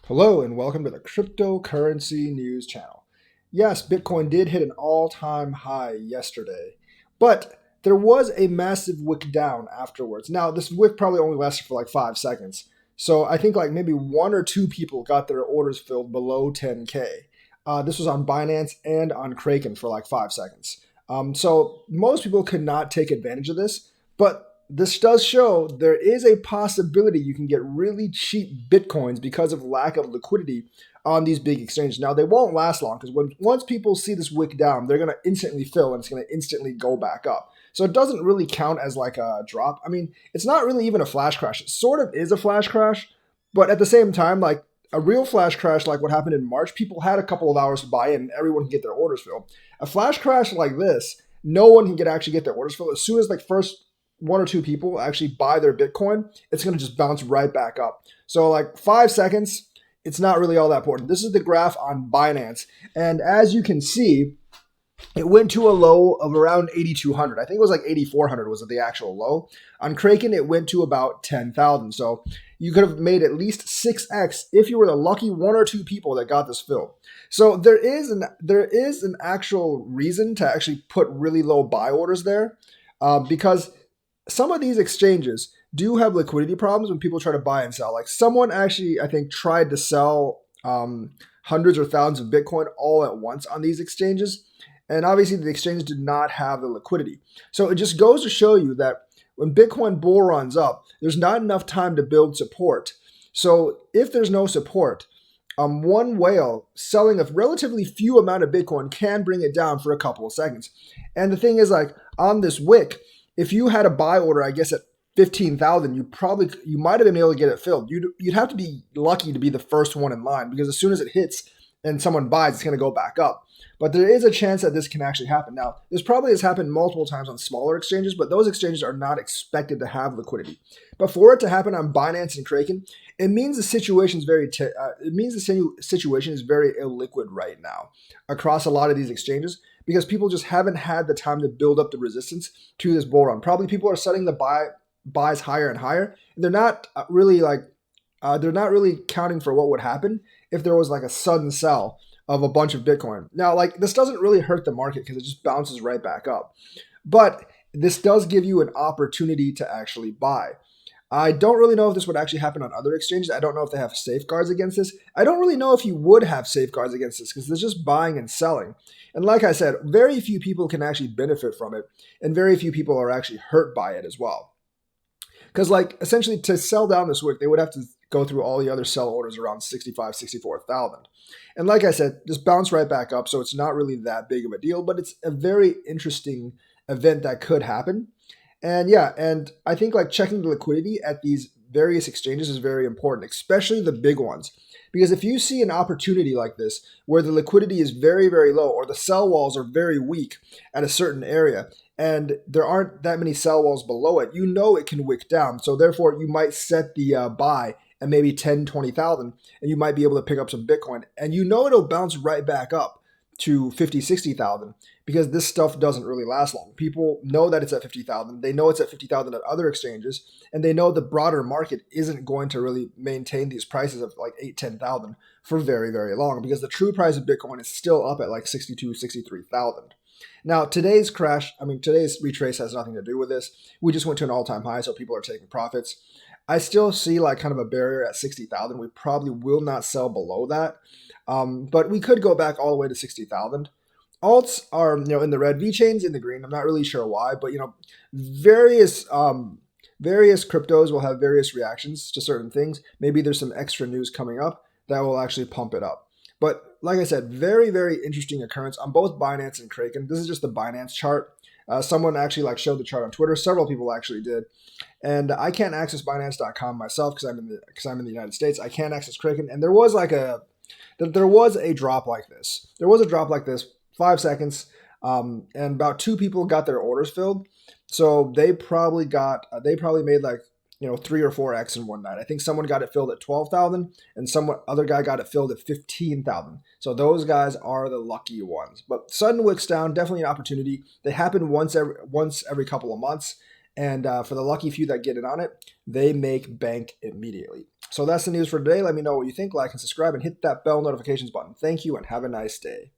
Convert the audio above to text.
Hello and welcome to the Cryptocurrency News Channel. Yes, Bitcoin did hit an all-time high yesterday, but there was a massive wick down afterwards. Now, this wick probably only lasted for like 5 seconds, so I think like maybe one or two people got their orders filled below 10K. This was on Binance and on Kraken for like 5 seconds. So most people could not take advantage of this, but this does show there is a possibility you can get really cheap bitcoins because of lack of liquidity on these big exchanges. Now they won't last long because once people see this wick down, they're going to instantly fill and it's going to instantly go back up. So it doesn't really count as like a drop. I mean, it's not really even a flash crash. It sort of is a flash crash, but at the same time, like a real flash crash, like what happened in March, people had a couple of hours to buy in and everyone can get their orders filled. A flash crash like this, no one can actually get their orders filled. As soon as like first one or two people actually buy their Bitcoin, it's going to just bounce right back up. So like 5 seconds, it's not really all that important. This is the graph on Binance. And as you can see, it went to a low of around 8,200. I think it was like 8,400 was the actual low. On Kraken, it went to about 10,000. So you could have made at least 6x if you were the lucky one or two people that got this fill. So there is an actual reason to actually put really low buy orders there, because some of these exchanges do have liquidity problems when people try to buy and sell. Like someone actually, I think, tried to sell hundreds or thousands of Bitcoin all at once on these exchanges. And obviously the exchanges did not have the liquidity. So it just goes to show you that when Bitcoin bull runs up, there's not enough time to build support. So if there's no support, one whale selling a relatively few amount of Bitcoin can bring it down for a couple of seconds. And the thing is, like on this wick, if you had a buy order, I guess at 15,000, you might have been able to get it filled. You'd have to be lucky to be the first one in line because as soon as it hits and someone buys, it's going to go back up. But there is a chance that this can actually happen. Now, this probably has happened multiple times on smaller exchanges, but those exchanges are not expected to have liquidity. But for it to happen on Binance and Kraken, it means the situation is situation is very illiquid right now across a lot of these exchanges because people just haven't had the time to build up the resistance to this bull run. Probably people are setting the buys higher and higher, and they're not really counting for what would happen if there was like a sudden sell of a bunch of Bitcoin. Now, like this doesn't really hurt the market because it just bounces right back up. But this does give you an opportunity to actually buy. I don't really know if this would actually happen on other exchanges. I don't know if they have safeguards against this. I don't really know if you would have safeguards against this because there's just buying and selling. And like I said, very few people can actually benefit from it, and very few people are actually hurt by it as well. Because like essentially to sell down this wick, they would have to go through all the other sell orders around 65, 64,000. And like I said, just bounce right back up. So it's not really that big of a deal, but it's a very interesting event that could happen. And yeah, and I think like checking the liquidity at these various exchanges is very important, especially the big ones. Because if you see an opportunity like this where the liquidity is very, very low or the sell walls are very weak at a certain area and there aren't that many sell walls below it, you know it can wick down. So therefore you might set the buy at maybe 10, 20,000 and you might be able to pick up some Bitcoin and you know it'll bounce right back up to 50, 60,000 because this stuff doesn't really last long. People know that it's at 50,000. They know it's at 50,000 at other exchanges, and they know the broader market isn't going to really maintain these prices of like 8, 10,000 for very, very long because the true price of Bitcoin is still up at like 62, 63,000. Now, today's retrace has nothing to do with this. We just went to an all-time high, so people are taking profits. I still see like kind of a barrier at 60,000. We probably will not sell below that. But we could go back all the way to 60,000. Alts are, in the red, VeChain's in the green. I'm not really sure why, but various cryptos will have various reactions to certain things. Maybe there's some extra news coming up that will actually pump it up. But like I said, very, very interesting occurrence on both Binance and Kraken. This is just the Binance chart. Someone actually showed the chart on Twitter. Several people actually did. And I can't access Binance.com myself because I'm in the United States. I can't access Kraken. And there was a drop like this. There was a drop like this, 5 seconds, and about two people got their orders filled. So they probably made 3 or 4x in one night. I think someone got it filled at 12,000 and some other guy got it filled at 15,000. So those guys are the lucky ones. But sudden wicks down, definitely an opportunity. They happen once every couple of months. And for the lucky few that get in on it, they make bank immediately. So that's the news for today. Let me know what you think. Like and subscribe and hit that bell notifications button. Thank you and have a nice day.